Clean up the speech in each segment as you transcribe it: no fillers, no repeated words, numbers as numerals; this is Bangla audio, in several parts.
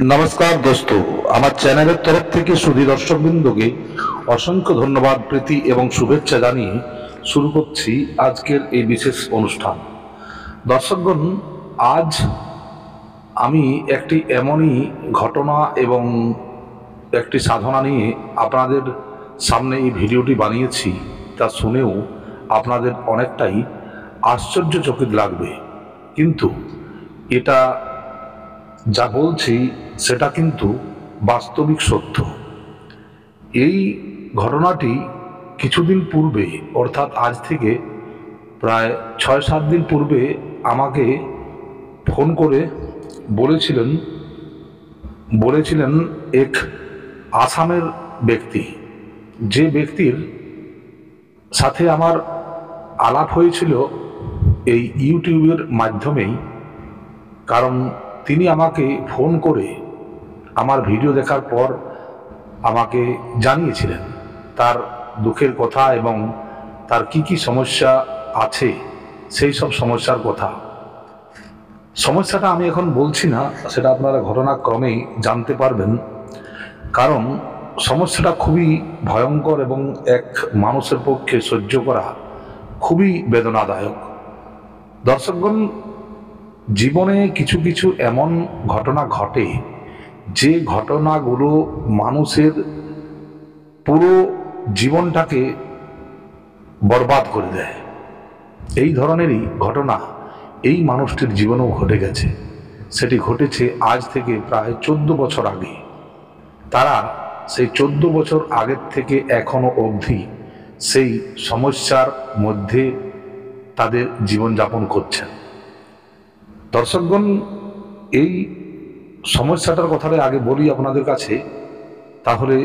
নমস্কার দোস্ত, আমার চ্যানেলের তরফ থেকে সুধী দর্শকবৃন্দকে অসংখ্য ধন্যবাদ, প্রীতি এবং শুভেচ্ছা জানিয়ে শুরু করছি আজকের এই বিশেষ অনুষ্ঠান। দর্শকগণ, আজ আমি একটি এমনই ঘটনা এবং একটি সাধনা নিয়ে আপনাদের সামনে এই ভিডিওটি বানিয়েছি, তা শুনেও আপনাদের অনেকটাই আশ্চর্যচকিত লাগবে। কিন্তু এটা যা বলছি সেটা কিন্তু বাস্তবিক সত্য। এই ঘটনাটি কিছুদিন পূর্বে, অর্থাৎ আজ থেকে প্রায় 6-7 দিন পূর্বে আমাকে ফোন করে বলেছিলেন এক আসামের ব্যক্তি, যে ব্যক্তির সাথে আমার আলাপ হয়েছিল এই ইউটিউবের মাধ্যমেই। কারণ তিনি আমাকে ফোন করে আমার ভিডিও দেখার পর আমাকে জানিয়েছিলেন তার দুঃখের কথা এবং তার কি কি সমস্যা আছে, সেই সব সমস্যার কথা। সমস্যাটা আমি এখন বলছি না, সেটা আপনারা ঘটনাক্রমেই জানতে পারবেন। কারণ সমস্যাটা খুবই ভয়ঙ্কর এবং এক মানুষের পক্ষে সহ্য করা খুবই বেদনাদায়ক। দর্শকগণ, জীবনে কিছু কিছু এমন ঘটনা ঘটে যে ঘটনাগুলো মানুষের পুরো জীবনটাকে বরবাদ করে দেয়। এই ধরনেরই ঘটনা এই মানুষটির জীবনেও ঘটে গেছে। সেটি ঘটেছে আজ থেকে প্রায় 14 বছর আগে। তারা সেই 14 বছর আগের থেকে এখনো অবধি সেই সমস্যার মধ্যে তাদের জীবনযাপন করছেন। দর্শকগণ, এই সমস্যাটার কথাটা আগে বলি আপনাদের কাছে, তাহলে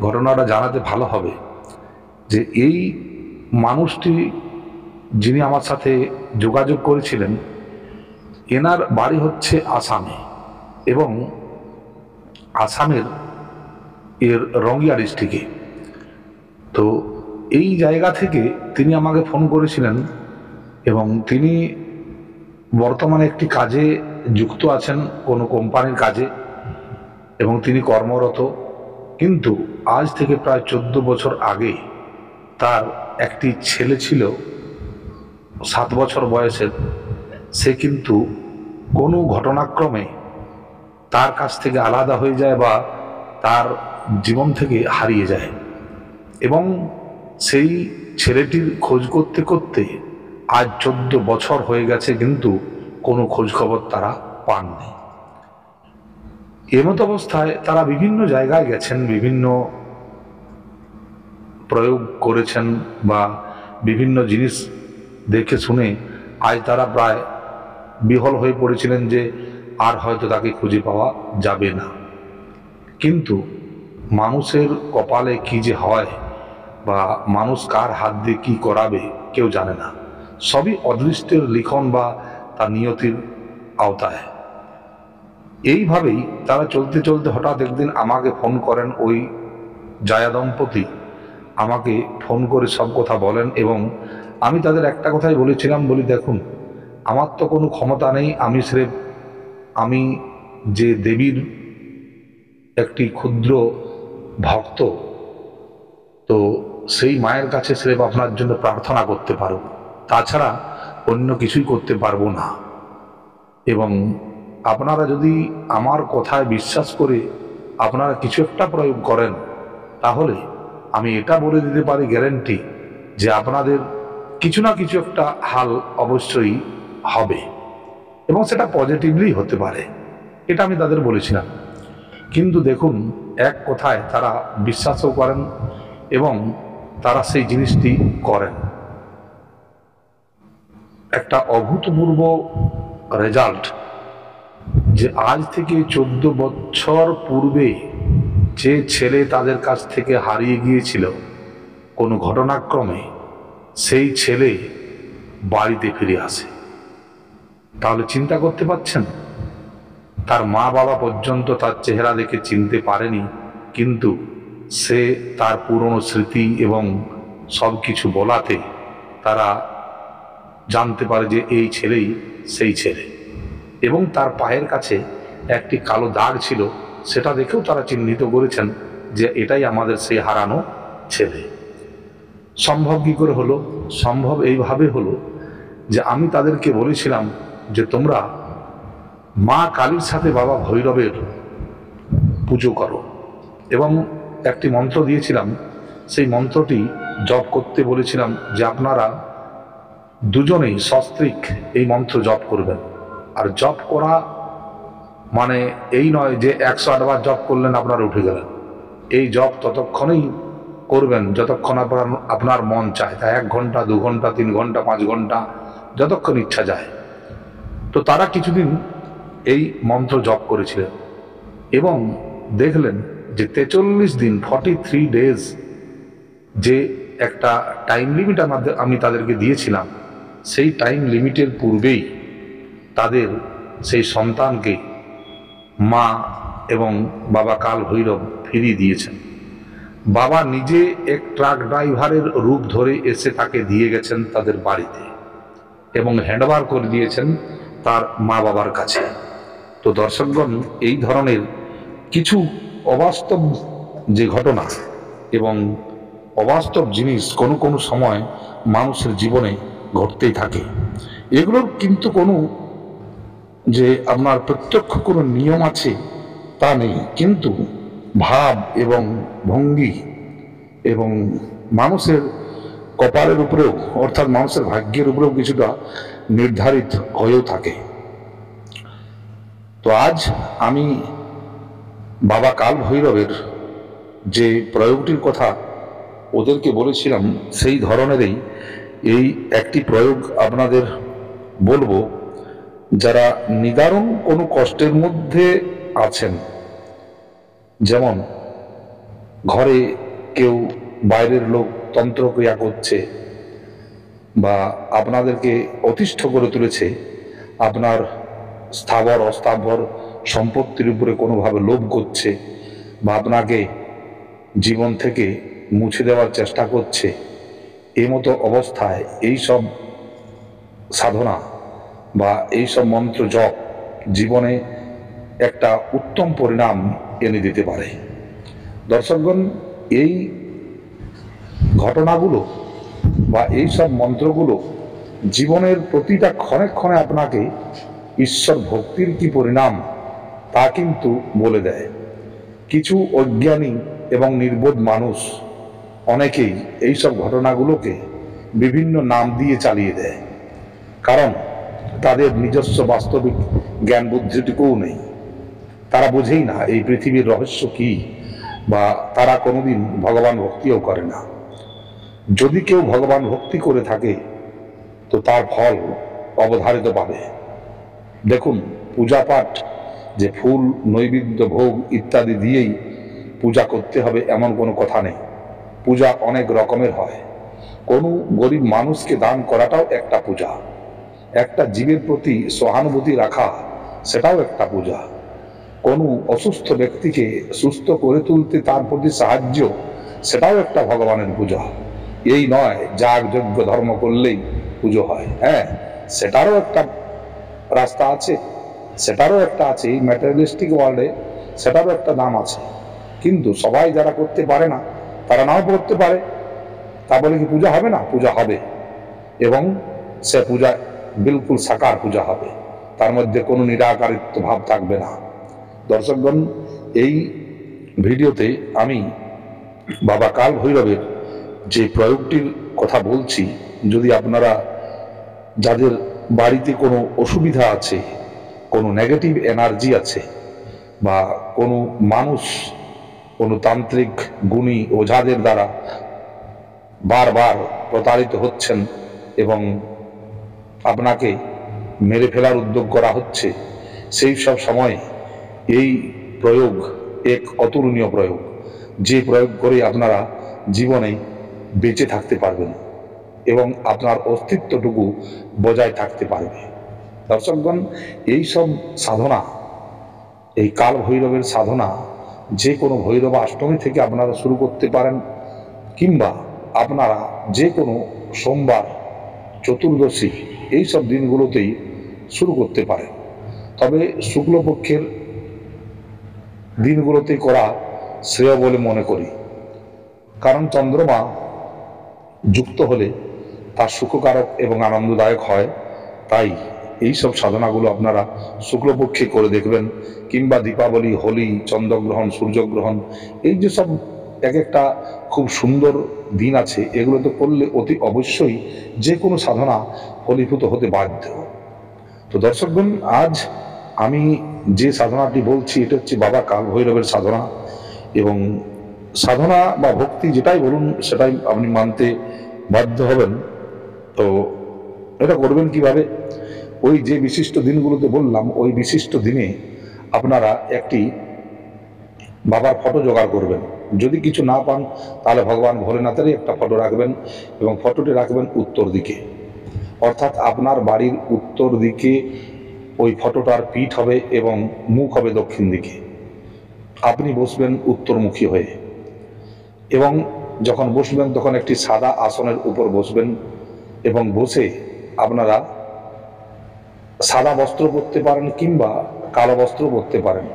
ঘটনাটা জানাতে ভালো হবে। যে এই মানুষটি যিনি আমার সাথে যোগাযোগ করেছিলেন, এনার বাড়ি হচ্ছে আসামে, এবং আসামের রঙ্গিয়া ডিস্ট্রিক্টে। তো এই জায়গা থেকে তিনি আমাকে ফোন করেছিলেন এবং তিনি বর্তমানে একটি কাজে যুক্ত আছেন, কোনো কোম্পানির কাজে, এবং তিনি কর্মরত। কিন্তু আজ থেকে প্রায় 14 বছর আগে তার একটি ছেলে ছিল 7 বছর বয়সের। সে কিন্তু কোনো ঘটনাক্রমে তার কাছ থেকে আলাদা হয়ে যায় বা তার জীবন থেকে হারিয়ে যায়, এবং সেই ছেলেটির খোঁজ করতে করতে আজ 14 বছর হয়ে গেছে, কিন্তু কোনো খোঁজখবর তারা পাননি। এমত অবস্থায় তারা বিভিন্ন জায়গায় গেছেন, বিভিন্ন প্রয়োগ করেছেন বা বিভিন্ন জিনিস দেখে শুনে আজ তারা প্রায় বিহ্বল হয়ে পড়েছিলেন যে আর হয়তো তাকে খুঁজে পাওয়া যাবে না। কিন্তু মানুষের কপালে কি যে হয় বা মানুষ কার হাত দিয়ে কী করাবে কেউ জানে না। সবই অদৃষ্টের লিখন বা তার নিয়তির আওতায়। এইভাবেই তারা চলতে চলতে হঠাৎ একদিন আমাকে ফোন করেন। ওই জায়া দম্পতি আমাকে ফোন করে সব কথা বলেন, এবং আমি তাদের একটা কথাই বলেছিলাম, বলি দেখুন, আমার তো কোনো ক্ষমতা নেই, আমি যে দেবীর একটি ক্ষুদ্র ভক্ত, তো সেই মায়ের কাছে স্রেফ আপনার জন্য প্রার্থনা করতে পারব, তাছাড়া অন্য কিছুই করতে পারবো না। এবং আপনারা যদি আমার কথায় বিশ্বাস করে আপনারা কিছু একটা প্রয়োগ করেন, তাহলে আমি এটা বলে দিতে পারি গ্যারেন্টি যে আপনাদের কিছু না কিছু একটা হাল অবশ্যই হবে, এবং সেটা পজিটিভলি হতে পারে। এটা আমি তাদের বলেছিলাম। কিন্তু দেখুন, এক কথায় তারা বিশ্বাসও করেন এবং তারা সেই জিনিসটি করেন। একটা অভূতপূর্ব রেজাল্ট, যে আজ থেকে 14 বছর পূর্বে যে ছেলে তাদের কাছ থেকে হারিয়ে গিয়েছিল কোনো ঘটনাক্রমে, সেই ছেলে বাড়িতে ফিরে আসে। তাহলে চিন্তা করতে পারছেন, তার মা বাবা পর্যন্ত তার চেহারা দেখে চিনতে পারেনি, কিন্তু সে তার পুরনো স্মৃতি এবং সব কিছু বলাতে তারা জানতে পারে যে এই ছেলেই সেই ছেলে। এবং তার পায়ের কাছে একটি কালো দাগ ছিল, সেটা দেখেও তারা চিহ্নিত করেছেন যে এটাই আমাদের সেই হারানো ছেলে। সম্ভব কী করে হলো? সম্ভব এইভাবে হলো যে আমি তাদেরকে বলেছিলাম যে তোমরা মা কালীর সাথে বাবা ভৈরবের পুজো করো, এবং একটি মন্ত্র দিয়েছিলাম। সেই মন্ত্রটি জপ করতে বলেছিলাম যে আপনারা দুজনেই সস্ত্রীক এই মন্ত্র জপ করবেন। আর জপ করা মানে এই নয় যে 108 বার জপ করলেন আপনারা উঠে গেলেন। এই জপ ততক্ষণেই করবেন যতক্ষণ আপনার মন চায়, তা 1 ঘন্টা 2 ঘন্টা 3 ঘন্টা 5 ঘন্টা যতক্ষণ ইচ্ছা যায়। তো তারা কিছুদিন এই মন্ত্র জপ করেছিলেন এবং দেখলেন যে 43 দিন 43 ডেজ যে একটা টাইম লিমিট আমি তাদেরকে দিয়েছিলাম, সেই টাইম লিমিটের পূর্বেই তাদের সেই সন্তানকে মা এবং বাবা কাল ভৈরব ফিরিয়ে দিয়েছেন। বাবা নিজে এক ট্রাক ড্রাইভারের রূপ ধরে এসে তাকে দিয়ে গেছেন তাদের বাড়িতে এবং হ্যান্ডওভার করে দিয়েছেন তার মা বাবার কাছে। তো দর্শকগণ, এই ধরনের কিছু অবাস্তব যে ঘটনা এবং অবাস্তব জিনিস কোনো কোনো সময় মানুষের জীবনে ঘটতেই থাকে। এগুলোর কিন্তু কোনো যে আপনার প্রত্যক্ষ কোনো নিয়ম আছে তা নেই, কিন্তু ভাব এবং ভঙ্গি এবং মানুষের কপালের উপরেও, অর্থাৎ মানুষের ভাগ্যের উপরেও কিছুটা নির্ধারিত হয়েও থাকে। তো আজ আমি বাবা কাল ভৈরবের যে প্রয়োগটির কথা ওদেরকে বলেছিলাম, সেই ধরনেরই এই একটি প্রয়োগ আপনাদের বলবো। যারা নিদারুণ কোনো কষ্টের মধ্যে আছেন, যেমন ঘরে কেউ বাইরের লোক তন্ত্রক্রিয়া করছে বা আপনাদেরকে অতিষ্ঠ করে তুলেছে, আপনার স্থাবর অস্থাবর সম্পত্তির উপরে কোনোভাবে লোভ করছে বা আপনাকে জীবন থেকে মুছে দেওয়ার চেষ্টা করছে, এই মতো অবস্থায় এই সব সাধনা বা এই সব মন্ত্র জপ জীবনে একটা উত্তম পরিণাম এনে দিতে পারে। দর্শকগণ, এই ঘটনাগুলো বা এই সব মন্ত্রগুলো জীবনের প্রতিটা ক্ষণে ক্ষণে আপনাকে ঈশ্বর ভক্তির কি পরিণাম তা কিন্তু বলে দেয়। কিছু অজ্ঞানী এবং নির্বোধ মানুষ অনেকেই এই সব ঘটনাগুলোকে বিভিন্ন নাম দিয়ে চালিয়ে দেয়, কারণ তাদের নিজস্ব বাস্তবিক জ্ঞান বুদ্ধিটুকুও নেই। তারা বোঝেই না এই পৃথিবীর রহস্য কি, বা তারা কোনোদিন ভগবান ভক্তিও করে না। যদি কেউ ভগবান ভক্তি করে থাকে তো তার ফল অবধারিত পাবে। দেখুন, পূজা পাঠ যে ফুল নৈবেদ্য ভোগ ইত্যাদি দিয়েই পূজা করতে হবে এমন কোনো কথা নেই। পূজা অনেক রকমের হয়। কোনো গরিব মানুষকে দান করাটাও একটা পূজা। একটা জীবের প্রতি সহানুভূতি রাখা, সেটাও একটা পূজা। কোনো অসুস্থ ব্যক্তিকে সুস্থ করে তুলতে তার প্রতি সাহায্য, সেটাও একটা ভগবানের পূজা। এই নয় যাগ যজ্ঞ ধর্ম করলেই পুজো হয়। হ্যাঁ, সেটারও একটা রাস্তা আছে, সেটারও একটা আছে। এই ম্যাটেরিয়ালিস্টিক ওয়ার্ল্ডে সেটারও একটা দাম আছে। কিন্তু সবাই যারা করতে পারে না, তারা নাও করতে পারে, তা বলে কি পূজা হবে না? পূজা হবে, এবং সে পূজা বিলকুল সাকার পূজা হবে, তার মধ্যে কোনো নিরাকারিত্ব ভাব থাকবে না। দর্শকগণ, এই ভিডিওতে আমি বাবা কাল ভৈরবের যে প্রয়োগটির কথা বলছি, যদি আপনারা যাদের বাড়িতে কোনো অসুবিধা আছে, কোনো নেগেটিভ এনার্জি আছে, বা কোনো মানুষ কোনো তান্ত্রিক গুণী ওঝাদের দ্বারা বারবার প্রতারিত হচ্ছেন এবং আপনাকে মেরে ফেলার উদ্যোগ করা হচ্ছে, সেই সব সময় এই প্রয়োগ এক অতুলনীয় প্রয়োগ, যে প্রয়োগ করে আপনারা জীবনে বেঁচে থাকতে পারবেন এবং আপনার অস্তিত্বটুকু বজায় থাকতে পারবে। দর্শকগণ, এই সব সাধনা, এই কাল ভৈরবের সাধনা যে কোনো ভৈরব অষ্টমী থেকে আপনারা শুরু করতে পারেন, কিংবা আপনারা যে কোনো সোমবার, চতুর্দশী এই সব দিনগুলোতেই শুরু করতে পারেন। তবে শুক্লপক্ষের দিনগুলোতে করা শ্রেয় বলে মনে করি। কারণ চন্দ্রমা যুক্ত হলে তার সুখকারক এবং আনন্দদায়ক হয়। তাই এই সব সাধনাগুলো আপনারা শুক্লপক্ষে করে দেখবেন, কিংবা দীপাবলি, হোলি, চন্দ্রগ্রহণ, সূর্যগ্রহণ, এই যে সব এক একটা খুব সুন্দর দিন আছে, এগুলোতে করলে অতি অবশ্যই যে কোনো সাধনা ফলীভূত হতে বাধ্য। তো দর্শকগণ, আজ আমি যে সাধনাটি বলছি এটা হচ্ছে বাবা কাল ভৈরবের সাধনা। এবং সাধনা বা ভক্তি যেটাই বলুন সেটাই আপনি মানতে বাধ্য হবেন। তো এটা করবেন কিভাবে? ওই যে বিশিষ্ট দিনগুলোতে বললাম, ওই বিশিষ্ট দিনে আপনারা একটি বাবার ফটো জোগাড় করবেন। যদি কিছু না পান তাহলে ভগবান ভোলেনাথেরই একটা ফটো রাখবেন, এবং ফটোটি রাখবেন উত্তর দিকে, অর্থাৎ আপনার বাড়ির উত্তর দিকে ওই ফটোটার পিঠ হবে এবং মুখ হবে দক্ষিণ দিকে। আপনি বসবেন উত্তরমুখী হয়ে, এবং যখন বসবেন তখন একটি সাদা আসনের উপর বসবেন, এবং বসে আপনারা সাদা বস্ত্র পরতে পারেন কিংবা কালো বস্ত্র পরতে পারেন।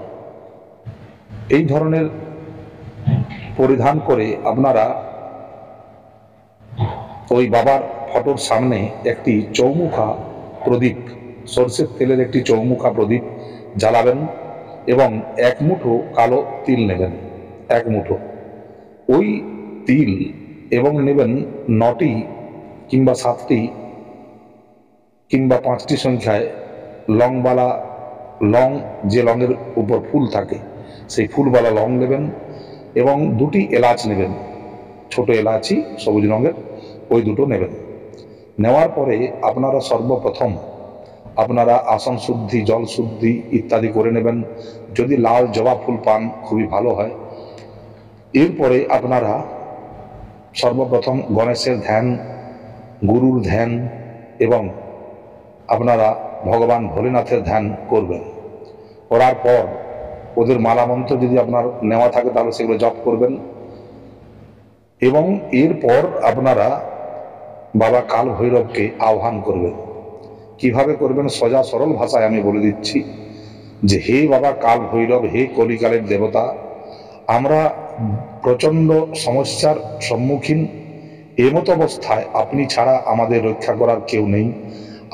এই ধরনের পরিধান করে আপনারা ওই বাবার ফটোর সামনে একটি চৌমুখা প্রদীপ, সরষের তেলের একটি চৌমুখা প্রদীপ জ্বালাবেন, এবং এক মুঠো কালো তিল নেবেন, এক মুঠো ওই তিল, এবং নেবেন 9টি কিংবা 7টি কিংবা 5টি সংখ্যায় লংবালা লং, যে লংয়ের উপর ফুল থাকে সেই ফুলবালা লং নেবেন, এবং 2টি এলাচ নেবেন, ছোট এলাচি সবুজ রঙের, ওই দুটো নেবেন। নেওয়ার পরে আপনারা সর্বপ্রথম আপনারা আসন শুদ্ধি, জল শুদ্ধি ইত্যাদি করে নেবেন। যদি লাল জবা ফুল পান খুবই ভালো হয়। এরপরে আপনারা সর্বপ্রথম গণেশের ধ্যান, গুরুর ধ্যান, এবং আপনারা ভগবান ভোলেনাথের ধ্যান করবেন। করার পর ওদের মালা মন্ত্র যদি আপনার নেওয়া থাকে তাহলে সেগুলো জপ করবেন, এবং এরপর আপনারা বাবা কাল ভৈরবকে আহ্বান করবেন। কিভাবে করবেন সোজা সরল ভাষায় আমি বলে দিচ্ছি, যে হে বাবা কাল ভৈরব, হে কলিকালের দেবতা, আমরা প্রচণ্ড সমস্যার সম্মুখীন। এমতো অবস্থায় আপনি ছাড়া আমাদের রক্ষা করার কেউ নেই।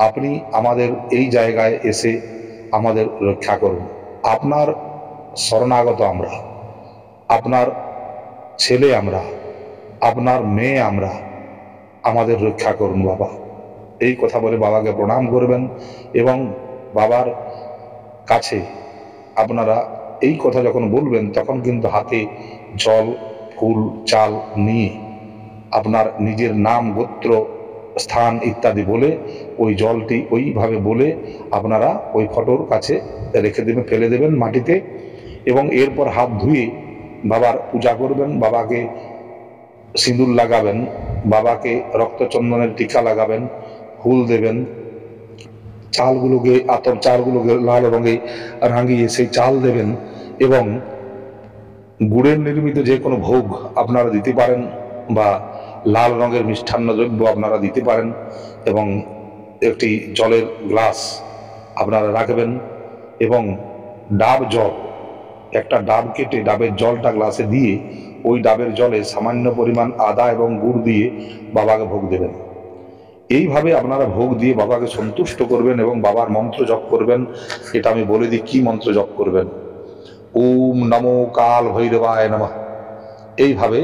আপনি আমাদের এই জায়গায় এসে আমাদের রক্ষা করুন। আপনার শরণাগত আমরা, আপনার ছেলে আমরা, আপনার মেয়ে আমরা, আমাদের রক্ষা করুন বাবা। এই কথা বলে বাবাকে প্রণাম করবেন, এবং বাবার কাছে আপনারা এই কথা যখন বলবেন তখন কিন্তু হাতে জল, ফুল, চাল নিয়ে আপনার নিজের নাম, গোত্র, স্থান ইত্যাদি বলে ওই জলটি ওইভাবে বলে আপনারা ওই ফটোর কাছে রেখে দেবেন, ফেলে দেবেন মাটিতে, এবং এরপর হাত ধুয়ে বাবার পূজা করবেন, বাবাকে সিঁদুর লাগাবেন, বাবাকে রক্তচন্দনের টিকা লাগাবেন, ফুল দেবেন, চালগুলোকে, আতপ চালগুলোকে লাল রঙে রাঙিয়ে সেই চাল দেবেন, এবং গুড়ের নির্মিত যে কোনো ভোগ আপনারা দিতে পারেন, বা লাল রঙের মিষ্টান্ন দ্রব্য আপনারা দিতে পারেন, এবং একটি জলের গ্লাস আপনারা রাখবেন, এবং ডাব জল, একটা ডাব কেটে ডাবের জলটা গ্লাসে দিয়ে ওই ডাবের জলে সামান্য পরিমাণ আদা এবং গুড় দিয়ে বাবাকে ভোগ দেবেন। এইভাবে আপনারা ভোগ দিয়ে বাবাকে সন্তুষ্ট করবেন, এবং বাবার মন্ত্র জপ করবেন। এটা আমি বলে দিই কি মন্ত্র জপ করবেন। ওম নমো কাল ভৈরবায় নমঃ, এইভাবে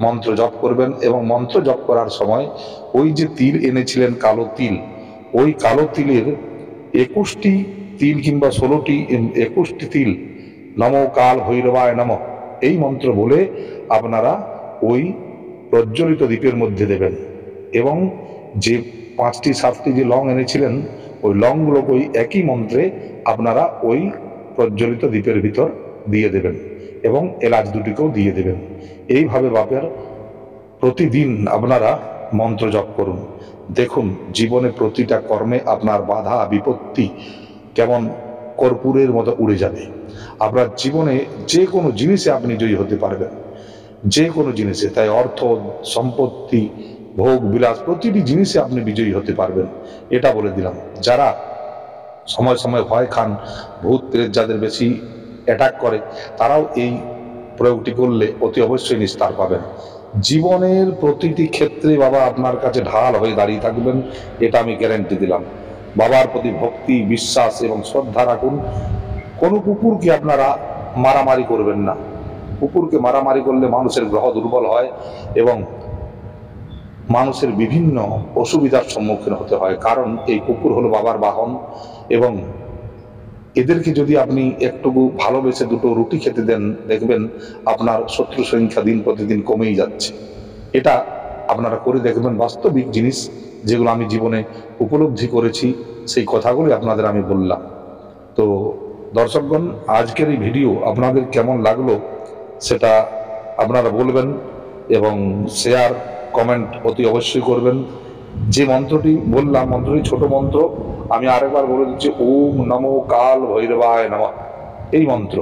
মন্ত্র জপ করবেন। এবং মন্ত্র জপ করার সময় ওই যে তিল এনেছিলেন কালো তিল, ওই কালো তিলের 21টি তিল কিংবা 16টি 21টি তিল নমো কাল ভৈরবায় নমঃ এই মন্ত্র বলে আপনারা ওই প্রজ্বলিত দ্বীপের মধ্যে দেবেন, এবং যে 5টি 7টি যে লং এনেছিলেন ওই লংগুলোকে ওই একই মন্ত্রে আপনারা ওই প্রজ্বলিত দ্বীপের ভিতর দিয়ে দেবেন, এবং এলাচ দুটিকেও দিয়ে দেবেন। এইভাবে বাপের প্রতিদিন আপনারা মন্ত্র জপ করুন। দেখুন জীবনে প্রতিটা কর্মে আপনার বাধা বিপত্তি কেমন কর্পূরের মতো উড়ে যাবে। আপনার জীবনে যে কোনো জিনিসে আপনি জয়ী হতে পারবেন, যে কোনো জিনিসে। তাই অর্থ, সম্পত্তি, ভোগ বিলাস প্রতিটি জিনিসে আপনি বিজয়ী হতে পারবেন, এটা বলে দিলাম। যারা সময় সময় ভয় খান, ভূত প্রেত যাদের বেশি অ্যাটাক করে, তারাও এই প্রয়োগটি করলে অতি অবশ্যই নিস্তার পাবেন। জীবনের প্রতিটি ক্ষেত্রে বাবা আপনার কাছে ঢাল হয়ে দাঁড়িয়ে থাকবেন, এটা আমি গ্যারান্টি দিলাম। বাবার প্রতি ভক্তি, বিশ্বাস এবং শ্রদ্ধা রাখুন। কোনো কুকুরকে আপনারা মারামারি করবেন না। কুকুরকে মারামারি করলে মানুষের গ্রহ দুর্বল হয় এবং মানুষের বিভিন্ন অসুবিধার সম্মুখীন হতে হয়, কারণ এই কুকুর হলো বাবার বাহন। এবং এদেরকে যদি আপনি একটুকু ভালোবেসে দুটো রুটি খেতে দেন, দেখবেন আপনার শত্রু সংখ্যা দিন প্রতিদিন কমেই যাচ্ছে। এটা আপনারা করে দেখবেন, বাস্তবিক জিনিস যেগুলো আমি জীবনে উপলব্ধি করেছি, সেই কথাগুলি আপনাদের আমি বললাম। তো দর্শকগণ, আজকের এই ভিডিও আপনাদের কেমন লাগলো সেটা আপনারা বলবেন এবং শেয়ার কমেন্ট অতি অবশ্যই করবেন। যে মন্ত্রটি বললাম, মন্ত্রটি ছোট মন্ত্র, আমি আরেকবার বলে দিচ্ছি, ওম নমো কাল ভৈরবায় নমঃ। এই মন্ত্র